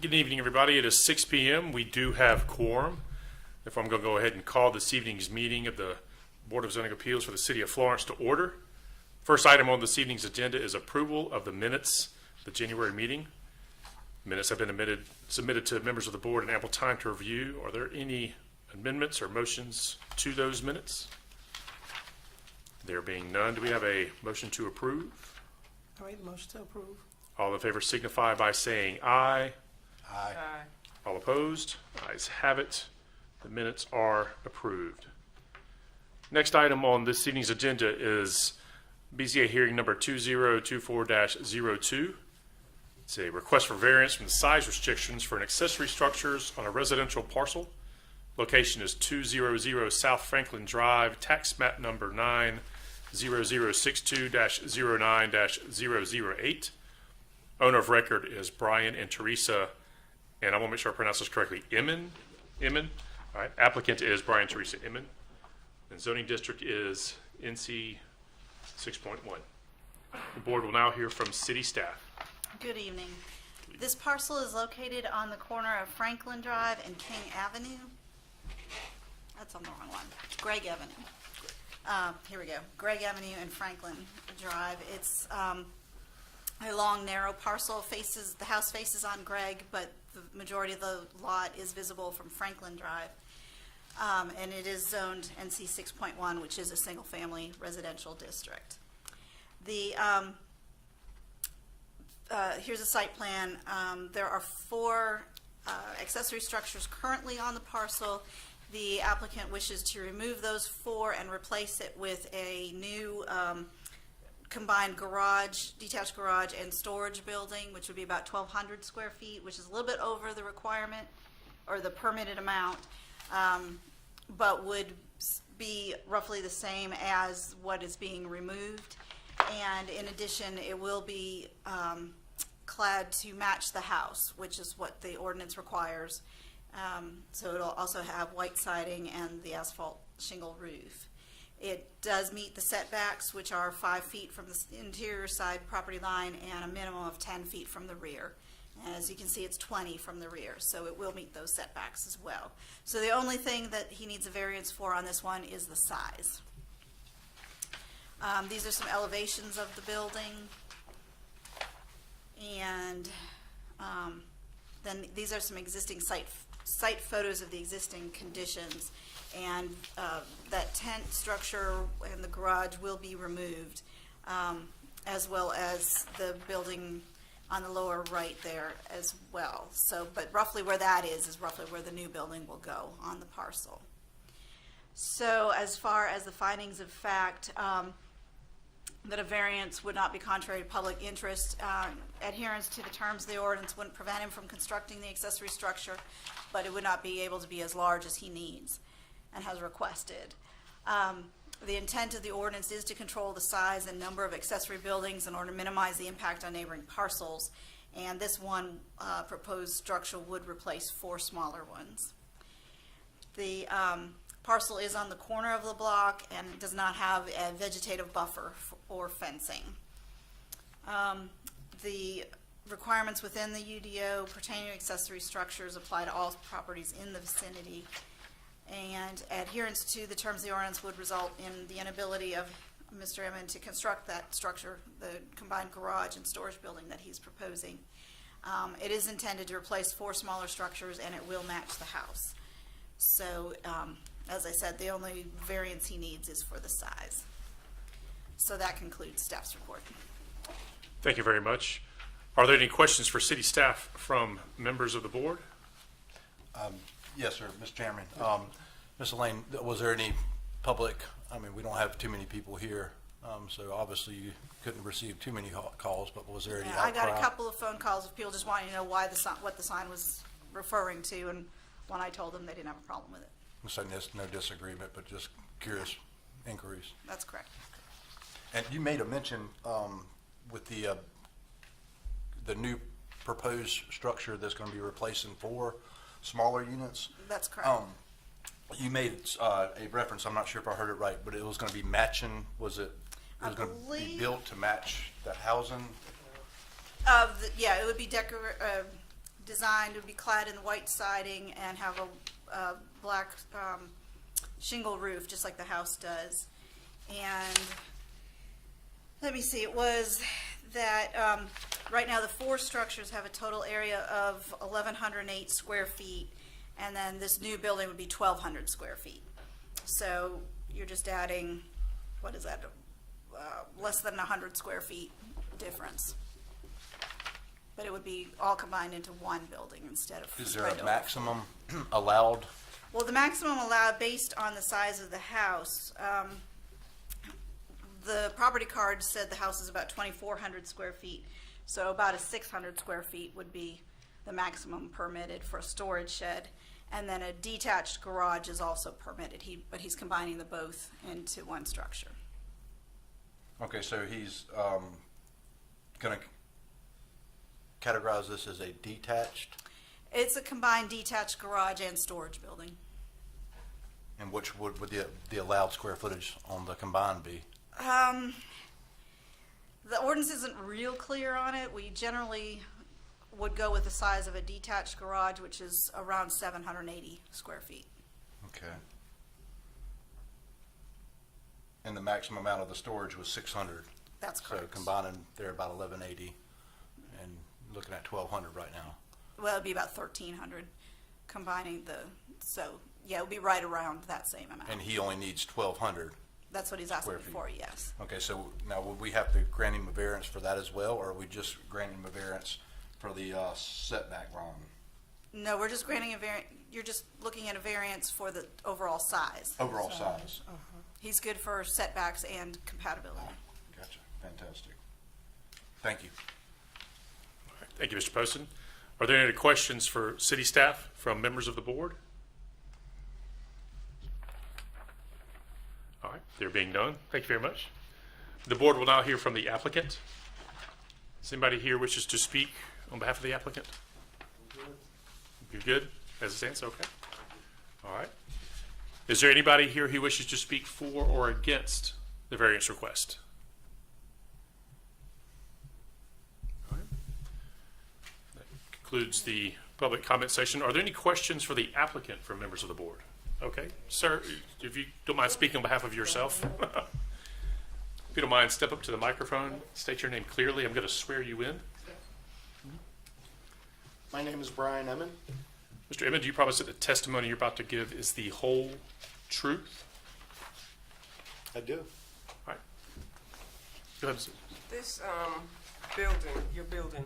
Good evening, everybody. It is 6 p.m. We do have quorum. If I'm going to go ahead and call this evening's meeting of the Board of Zoning Appeals for the City of Florence to order. First item on this evening's agenda is approval of the minutes of the January meeting. Minutes have been submitted to members of the board in ample time to review. Are there any amendments or motions to those minutes? There being none, do we have a motion to approve? All right, motion to approve. All in favor signify by saying aye. Aye. All opposed? Ayes have it. The minutes are approved. Next item on this evening's agenda is BZA hearing number 2024-02. It's a request for variance from the size restrictions for an accessory structures on a residential parcel. Location is 200 South Franklin Drive, tax map number 90062-09-008. Owner of record is Brian and Teresa, and I want to make sure I pronounce this correctly, Emin. All right. Applicant is Brian and Teresa Emin. And zoning district is NC 6.1. The board will now hear from city staff. Good evening. This parcel is located on the corner of Franklin Drive and King Avenue. That's on the wrong one. Gregg Avenue. Here we go. Gregg Avenue and Franklin Drive. It's a long, narrow parcel. The house faces on Gregg, but the majority of the lot is visible from Franklin Drive. And it is zoned NC 6.1, which is a single-family residential district. Here's a site plan. There are 4 accessory structures currently on the parcel. The applicant wishes to remove those 4 and replace it with a new combined garage, detached garage and storage building, which would be about 1,200 square feet, which is a little bit over the requirement or the permitted amount, but would be roughly the same as what is being removed. And in addition, it will be clad to match the house, which is what the ordinance requires. So it'll also have white siding and the asphalt shingle roof. It does meet the setbacks, which are 5 feet from the interior side property line and a minimum of 10 feet from the rear. And as you can see, it's 20 from the rear, so it will meet those setbacks as well. So the only thing that he needs a variance for on this one is the size. These are some elevations of the building, and then these are some existing site photos of the existing conditions. And that tent structure and the garage will be removed, as well as the building on the lower right there as well. So, but roughly where that is roughly where the new building will go on the parcel. So as far as the findings of fact, that a variance would not be contrary to public interest. Adherence to the terms of the ordinance wouldn't prevent him from constructing the accessory structure, but it would not be able to be as large as he needs and has requested. The intent of the ordinance is to control the size and number of accessory buildings in order to minimize the impact on neighboring parcels, and this one proposed structure would replace 4 smaller ones. The parcel is on the corner of the block and does not have a vegetative buffer or fencing. The requirements within the UDO pertaining to accessory structures apply to all properties in the vicinity, and adherence to the terms of the ordinance would result in the inability of Mr. Emmon to construct that structure, the combined garage and storage building that he's proposing. It is intended to replace 4 smaller structures, and it will match the house. So, as I said, the only variance he needs is for the size. So that concludes staff's report. Thank you very much. Are there any questions for city staff from members of the board? Yes, sir, Mr. Chairman. Ms. Elaine, was there any public, we don't have too many people here, so obviously you couldn't receive too many calls, but was there any outcry? I got a couple of phone calls of people just wanting to know why what the sign was referring to, and when I told them, they didn't have a problem with it. So no disagreement, but just curious inquiries. That's correct. And you made a mention with the new proposed structure that's going to be replacing 4 smaller units. That's correct. You made a reference, I'm not sure if I heard it right, but it was going to be matching, was it was going to be built to match the housing? Yeah, it would be designed, it would be clad in white siding and have a black shingle roof, just like the house does. And let me see, it was that right now the 4 structures have a total area of 1,108 square feet, and then this new building would be 1,200 square feet. So you're just adding, what is that, less than 100 square feet difference. But it would be all combined into one building instead of Is there spread a over. maximum allowed? Well, the maximum allowed based on the size of the house, the property card said the house is about 2,400 square feet. So about a 600 square feet would be the maximum permitted for a storage shed. And then a detached garage is also permitted, but he's combining the both into one structure. Okay, so he's going to categorize this as a detached, It's a combined detached garage and storage building. and which would the allowed square footage on the combined be? The ordinance isn't real clear on it. We generally would go with the size of a detached garage, which is around 780 square feet. Okay. And the maximum amount of the storage was 600. That's So correct. combining, they're about 1,180, and looking at 1,200 right now. Well, it'd be about 1,300 combining so yeah, it would be right around that same amount. And he only needs 1,200. That's what he's asking square feet. for, yes. Okay, so now would we have to grant him a variance for that as well, or are we just granting him a variance for the setback line? No, we're just granting a variant, you're just looking at a variance for the overall size. Overall size? He's good for setbacks and compatibility. Gotcha, fantastic. Thank you. Thank you, Mr. Poston. Are there any questions for city staff from members of the board? All right, there being none, thank you very much. The board will now hear from the applicant. Does anybody here wishes to speak on behalf of the applicant? You're good as it stands? Okay. All right. Is there anybody here who wishes to speak for or against the variance request? All right. That concludes the public comment session. Are there any questions for the applicant from members of the board? Okay, sir, if you don't mind speaking on behalf of yourself. If you don't mind, step up to the microphone, state your name clearly. I'm going to swear you in. My name is Brian Emmon. Mr. Emmett, do you promise that the testimony you're about to give is the whole truth? I do. All right. Go ahead. This building, your building,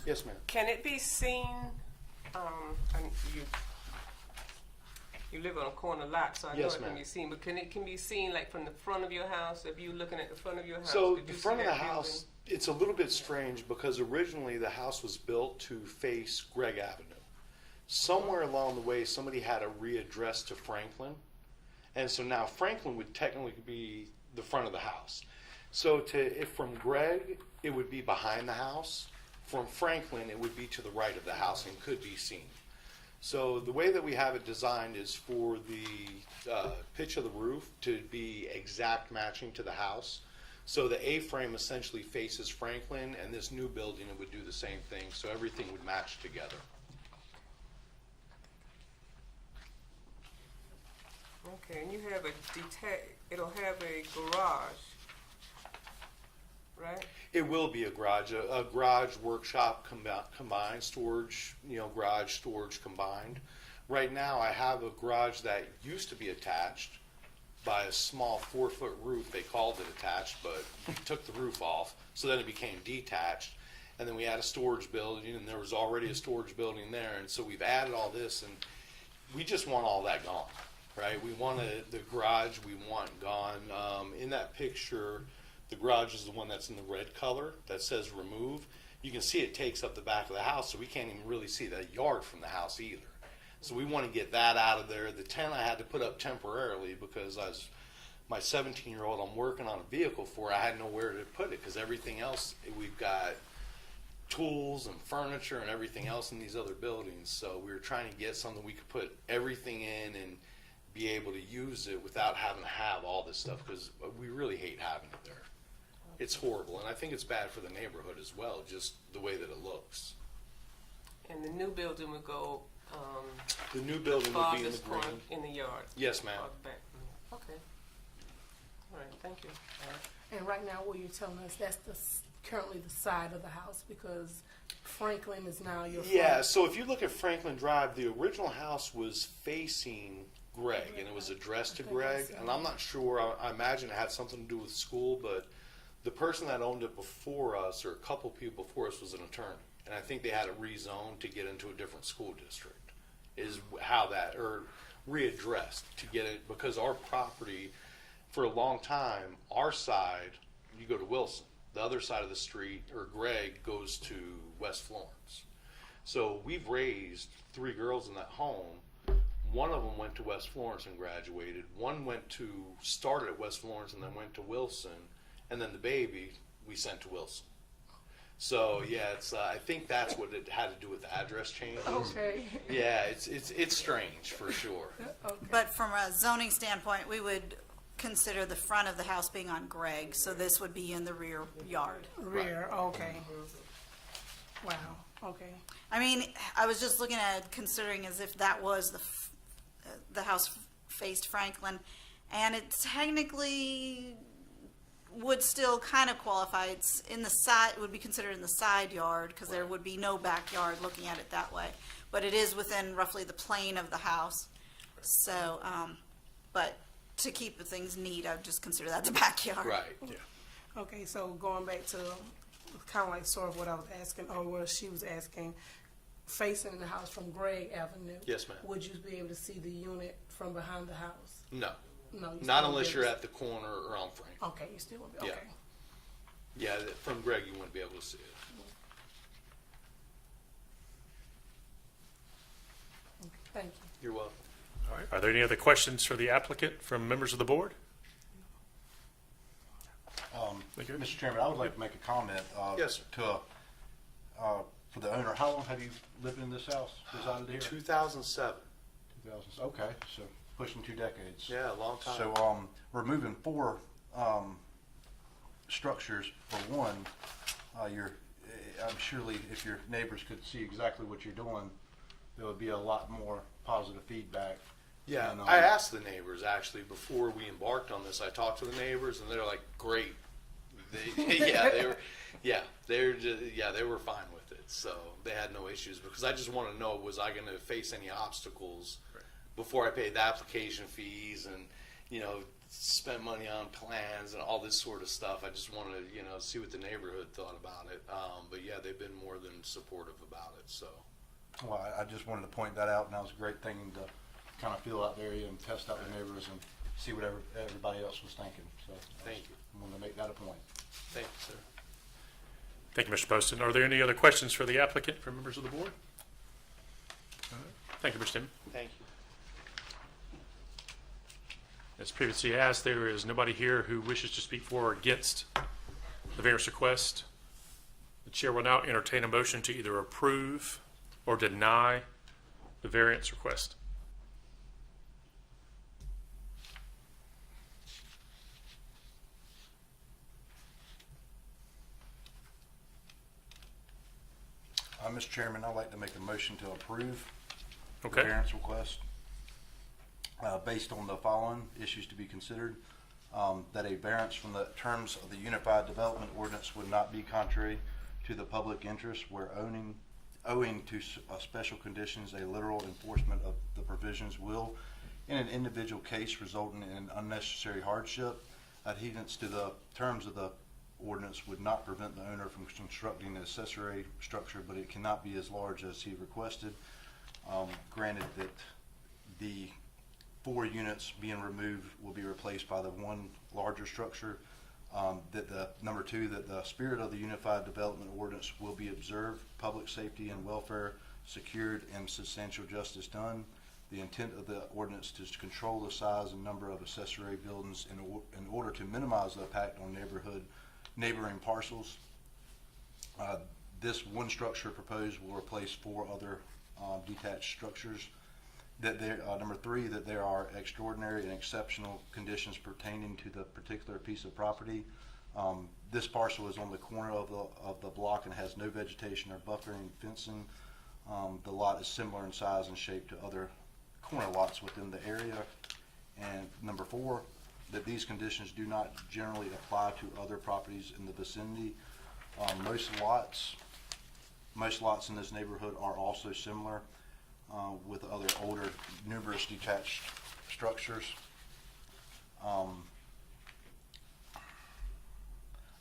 Yes, ma'am. can it be seen? And you live on a corner lot, so I know Yes, it can ma'am. be seen. But can it be seen like from the front of your house? If you looking at the front of your house, So could the you see front of the that house, it's a little bit strange because originally the house was built to face Gregg Avenue. Somewhere along the way, somebody had to readdress to Franklin. And so now Franklin would technically be the front of the house. So if from Gregg, it would be behind the house. From Franklin, it would be to the right of the house and could be seen. So the way that we have it designed is for the pitch of the roof to be exact matching to the house. So the A-frame essentially faces Franklin, and this new building, it would do the same thing, so everything would match together. Okay, and you have a it'll have a garage, right? It will be a garage workshop combined, storage, garage, storage combined. Right now, I have a garage that used to be attached by a small 4-foot roof. They called it attached, but we took the roof off, so then it became detached. And then we had a storage building, and there was already a storage building there, and so we've added all this, and we just want all that gone, right? We want the garage, we want gone. In that picture, the garage is the one that's in the red color that says remove. You can see it takes up the back of the house, so we can't even really see the yard from the house either. So we want to get that out of there. The tent I had to put up temporarily because my 17-year-old I'm working on a vehicle for, I had nowhere to put it because everything else, we've got tools and furniture and everything else in these other buildings. So we were trying to get something we could put everything in and be able to use it without having to have all this stuff because we really hate having it there. It's horrible, and I think it's bad for the neighborhood as well, just the way that it looks. And the new building would go, The new building would be in the farthest corner green. in the yard. Yes, ma'am. Farther back. Okay. All right, thank you. And right now, what you're telling us, that's currently the side of the house, because Franklin is now your front. Yeah, so if you look at Franklin Drive, the original house was facing Greg, and it was addressed to I think I Greg, saw and I'm not sure, I imagine it had something to do with school, but the person that owned it before us, or a couple people before us, was an attorney, and I think they had it rezoned to get into a different school district, is how that, or readdressed to get it, because our property, for a long time, our side, you go to Wilson. The other side of the street, or Greg, goes to West Florence. So we've raised 3 girls in that home. One of them went to West Florence and graduated. One started at West Florence and then went to Wilson. And then the baby, we sent to Wilson. So yeah, it's, I think that's what it had to do with the address changes. Okay. Yeah, it's strange for sure. Okay. But from a zoning standpoint, we would consider the front of the house being on Greg, so this would be in the rear yard. Rear, okay. Wow, okay. I mean, I was just looking at it, considering as if that was the house faced Franklin, and it technically would still kind of qualify. It's in the side, it would be considered in the side yard, because there would be no backyard looking at it that way. But it is within roughly the plane of the house. So, but to keep things neat, I would just consider that the backyard. Right. Yeah. Okay, so going back to kind of like sort of what I was asking, or what she was asking, facing the house from Gregg Avenue. Yes, ma'am. Would you be able to see the unit from behind the house? No. No. You Not still unless won't be you're able at the corner or on Frank. to- Okay, you still will be, Yeah. okay. Yeah, from Greg, you wouldn't be able to see it. Thank you. You're welcome. All right. Are there any other questions for the applicant from members of the board? Thank you. Mr. Chairman, I would like to make a comment. Yes, sir. For the owner, how long have you lived in this house, resided here? 2007. 2000, okay, so pushing 2 decades. Yeah, a long time. So, we're moving 4 structures for one. I'm surely if your neighbors could see exactly what you're doing, there would be a lot more positive feedback. Yeah, And, I asked the neighbors actually before we embarked on this. I talked to the neighbors, and they're like, "Great." They were fine with it, so they had no issues. Because I just want to know, was I going to face any obstacles before I paid the application fees and spent money on plans and all this sort of stuff. I just wanted to see what the neighborhood thought about it. But yeah, they've been more than supportive about it. So Well, I just wanted to point that out, and that was a great thing to kind of feel out there and test out the neighbors and see what everybody else was thinking. So Thank you. I wanted to make that a point. thank you, sir. Thank you, Mr. Poston. Are there any other questions for the applicant from members of the board? All right. Thank you, Mr. Timmon. Thank you. As previously asked, there is nobody here who wishes to speak for or against the variance request. The chair will now entertain a motion to either approve or deny the variance request. Mr. Chairman, I'd like to make a motion to approve the Okay. variance request based on the following issues to be considered. That a variance from the terms of the Unified Development Ordinance would not be contrary to the public interest where owing to special conditions, a literal enforcement of the provisions will, in an individual case, result in an unnecessary hardship. Adherence to the terms of the ordinance would not prevent the owner from constructing an accessory structure, but it cannot be as large as he requested. Granted that the 4 units being removed will be replaced by the 1 larger structure. Number 2, that the spirit of the Unified Development Ordinance will be observed, public safety and welfare secured, and substantial justice done. The intent of the ordinance is to control the size and number of accessory buildings in order to minimize the impact on neighboring parcels. This 1 structure proposed will replace 4 other detached structures. Number 3, that there are extraordinary and exceptional conditions pertaining to the particular piece of property. This parcel is on the corner of the block and has no vegetation or buffering fencing. The lot is similar in size and shape to other corner lots within the area. And number 4, that these conditions do not generally apply to other properties in the vicinity. Most lots in this neighborhood are also similar with other older, numerous detached structures.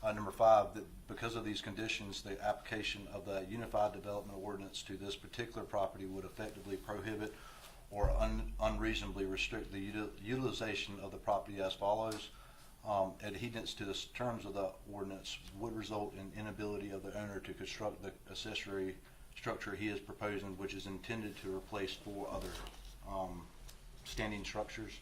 Number 5, that because of these conditions, the application of the Unified Development Ordinance to this particular property would effectively prohibit or unreasonably restrict the utilization of the property as follows. Adherence to the terms of the ordinance would result in inability of the owner to construct the accessory structure he is proposing, which is intended to replace 4 other standing structures.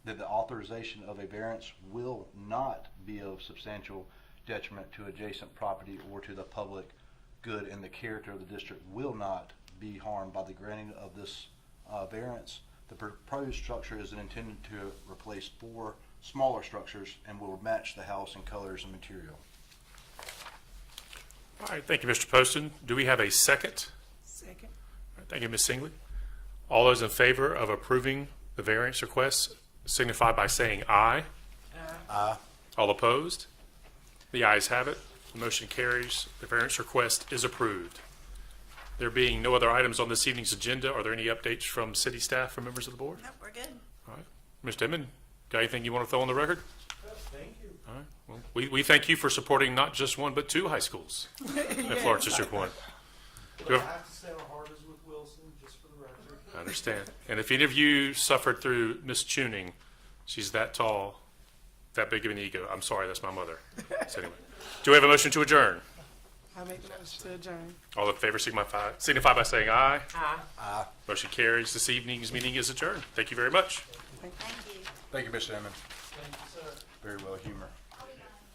That the authorization of a variance will not be of substantial detriment to adjacent property or to the public good, and the character of the district will not be harmed by the granting of this variance. The proposed structure is intended to replace 4 smaller structures and will match the house in colors and material. All right, thank you, Mr. Poston. Do we have a second? Second. All right, thank you, Ms. Singley. All those in favor of approving the variance request signify by saying aye. Aye. All opposed? The ayes have it. The motion carries. The variance request is approved. There being no other items on this evening's agenda, are there any updates from city staff or members of the board? Nope, we're good. All right. Mr. Inman, got anything you want to throw on the record? Thank you. All right. Well, we thank you for supporting not just one, but 2 high schools at Florence District 1. But I have to say our heart is with Wilson, just for the record. I understand. And if any of you suffered through mistuning, she's that tall, that big of an ego. I'm sorry, that's my mother. So anyway, do we have a motion to adjourn? I make the motion to adjourn. All in favor signify by saying aye. Aye. Motion carries. This evening's meeting is adjourned. Thank you very much. Thank you. Thank you, Mr. Emmons. Thank you, sir. Very well humor.